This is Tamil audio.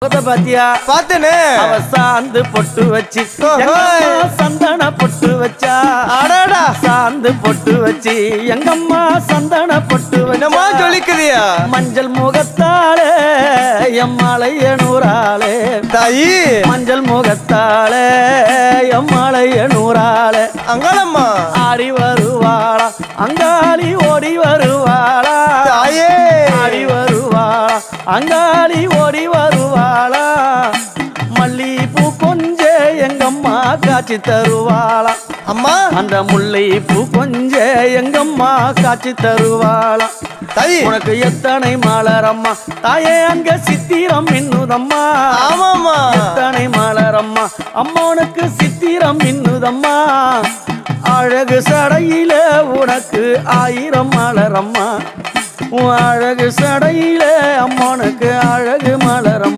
பாத்தியா பாத்தனே அவ சாந்து பொட்டு வச்சு சந்தன பொட்டு வச்சா அடடா சாந்து பொட்டு வச்சு எங்கம்மா சந்தன பொட்டு என்னமா சொல்லிக்கிறியா மஞ்சள் முகத்தாலே எம்மாளைய நூறாளே தாயி மஞ்சள் முகத்தாலே எம்மாளைய நூறாளே அங்காளம்மா ஆடி வருவாளா அங்காளி ஓடி வருவாளா தாயே ஆடி வருவாளா அங்காளி ஓடி வருவாளா மல்லிப்பூ கொஞ்ச எங்கம்மா காட்சி தருவாளா அம்மா அந்த முல்லைப்பூ கொஞ்ச எங்கம்மா காட்சி தருவாளா தாயி உனக்கு எத்தனை மலரம்மா தாயே அங்க சித்திரம் மின்னுதம்மா ஆமாம்மா எத்தனை மலரம்மா அம்மா உனக்கு சித்திரம் மின்னுதம்மா அழகு சடையில உனக்கு 1000 மலரம்மா உன் அழகு சடையில அம்மானுக்கு அழகு மலரம்